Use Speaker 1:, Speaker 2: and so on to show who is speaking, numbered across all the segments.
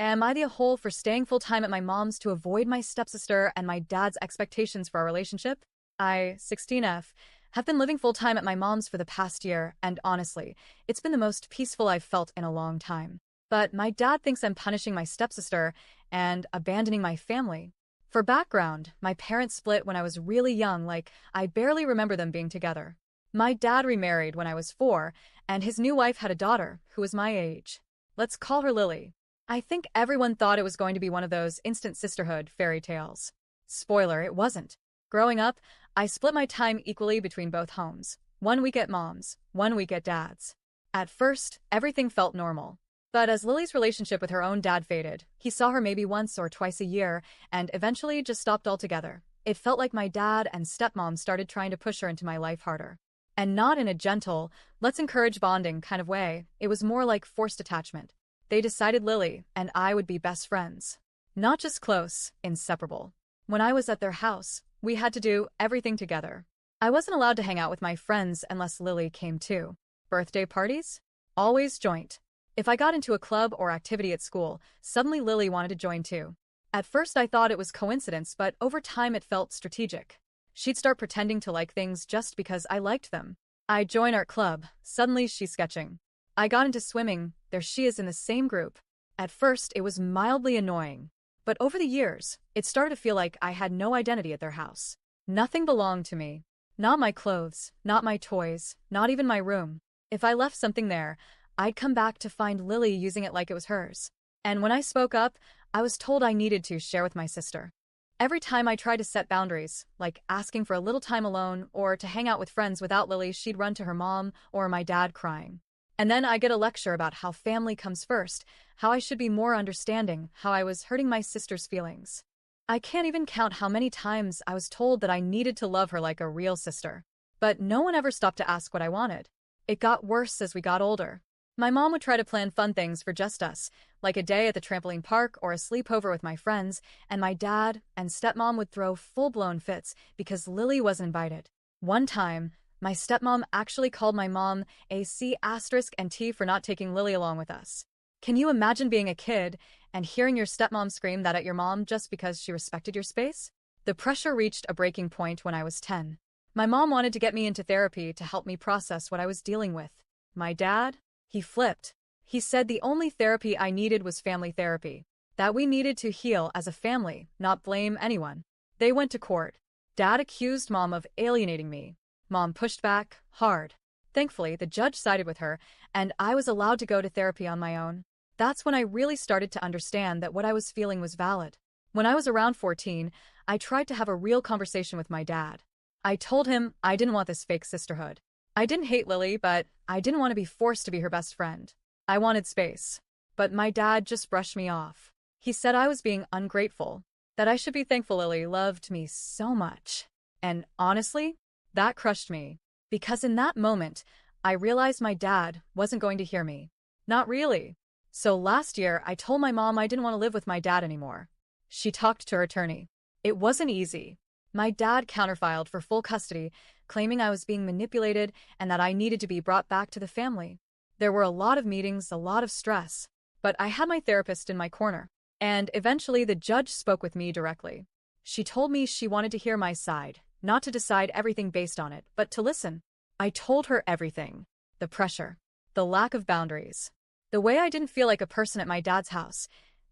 Speaker 1: Am I the whole for staying full-time at my mom's to avoid my stepsister and my dad's expectations for our relationship? I, 16F, have been living full-time at my mom's for the past year, and honestly, it's been the most peaceful I've felt in a long time. But my dad thinks I'm punishing my stepsister and abandoning my family. For background, my parents split when I was really young, like I barely remember them being together. My dad remarried when I was 4, and his new wife had a daughter who was my age. Let's call her Lily. I think everyone thought it was going to be one of those instant sisterhood fairy tales. Spoiler, it wasn't. Growing up, I split my time equally between both homes. 1 week at mom's, 1 week at dad's. At first, everything felt normal. But as Lily's relationship with her own dad faded, he saw her maybe once or twice a year and eventually just stopped altogether. It felt like my dad and stepmom started trying to push her into my life harder. And not in a gentle, let's encourage bonding kind of way. It was more like forced attachment. They decided Lily and I would be best friends. Not just close, inseparable. When I was at their house, we had to do everything together. I wasn't allowed to hang out with my friends unless Lily came too. Birthday parties? Always joint. If I got into a club or activity at school, suddenly Lily wanted to join too. At first I thought it was coincidence, but over time it felt strategic. She'd start pretending to like things just because I liked them. I'd join art club, suddenly she's sketching. I got into swimming, there she is in the same group. At first it was mildly annoying. But over the years, it started to feel like I had no identity at their house. Nothing belonged to me. Not my clothes, not my toys, not even my room. If I left something there, I'd come back to find Lily using it like it was hers. And when I spoke up, I was told I needed to share with my sister. Every time I tried to set boundaries, like asking for a little time alone or to hang out with friends without Lily, she'd run to her mom or my dad crying. And then I get a lecture about how family comes first, how I should be more understanding, how I was hurting my sister's feelings. I can't even count how many times I was told that I needed to love her like a real sister. But no one ever stopped to ask what I wanted. It got worse as we got older. My mom would try to plan fun things for just us, like a day at the trampoline park or a sleepover with my friends, and my dad and stepmom would throw full-blown fits because Lily wasn't invited. One time, my stepmom actually called my mom a C***T for not taking Lily along with us. Can you imagine being a kid and hearing your stepmom scream that at your mom just because she respected your space? The pressure reached a breaking point when I was 10. My mom wanted to get me into therapy to help me process what I was dealing with. My dad? He flipped. He said the only therapy I needed was family therapy. That we needed to heal as a family, not blame anyone. They went to court. Dad accused mom of alienating me. Mom pushed back, hard. Thankfully, the judge sided with her, and I was allowed to go to therapy on my own. That's when I really started to understand that what I was feeling was valid. When I was around 14, I tried to have a real conversation with my dad. I told him I didn't want this fake sisterhood. I didn't hate Lily, but I didn't want to be forced to be her best friend. I wanted space. But my dad just brushed me off. He said I was being ungrateful, that I should be thankful Lily loved me so much. And honestly, that crushed me. Because in that moment, I realized my dad wasn't going to hear me. Not really. So last year, I told my mom I didn't want to live with my dad anymore. She talked to her attorney. It wasn't easy. My dad counterfiled for full custody, claiming I was being manipulated and that I needed to be brought back to the family. There were a lot of meetings, a lot of stress, but I had my therapist in my corner. And eventually the judge spoke with me directly. She told me she wanted to hear my side, not to decide everything based on it, but to listen. I told her everything. The pressure, the lack of boundaries, the way I didn't feel like a person at my dad's house,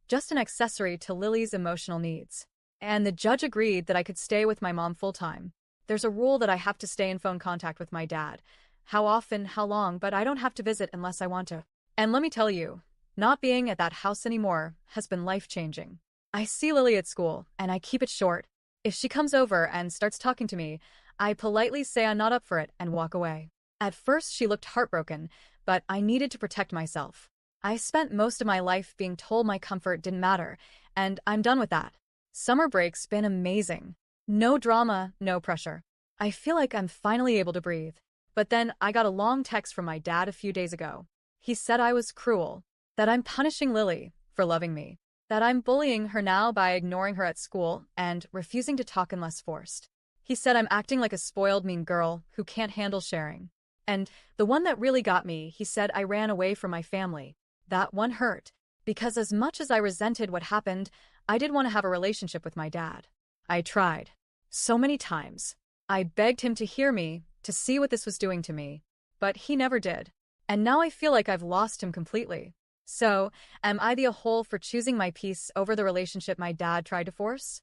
Speaker 1: just an accessory to Lily's emotional needs. And the judge agreed that I could stay with my mom full-time. There's a rule that I have to stay in phone contact with my dad. How often, how long, but I don't have to visit unless I want to. And let me tell you, not being at that house anymore has been life-changing. I see Lily at school, and I keep it short. If she comes over and starts talking to me, I politely say I'm not up for it and walk away. At first she looked heartbroken, but I needed to protect myself. I spent most of my life being told my comfort didn't matter, and I'm done with that. Summer break's been amazing. No drama, no pressure. I feel like I'm finally able to breathe. But then I got a long text from my dad a few days ago. He said I was cruel, that I'm punishing Lily for loving me, that I'm bullying her now by ignoring her at school and refusing to talk unless forced. He said I'm acting like a spoiled mean girl who can't handle sharing. And the one that really got me, he said I ran away from my family. That one hurt, because as much as I resented what happened, I did want to have a relationship with my dad. I tried. So many times. I begged him to hear me, to see what this was doing to me. But he never did. And now I feel like I've lost him completely. So, am I the a hole for choosing my peace over the relationship my dad tried to force?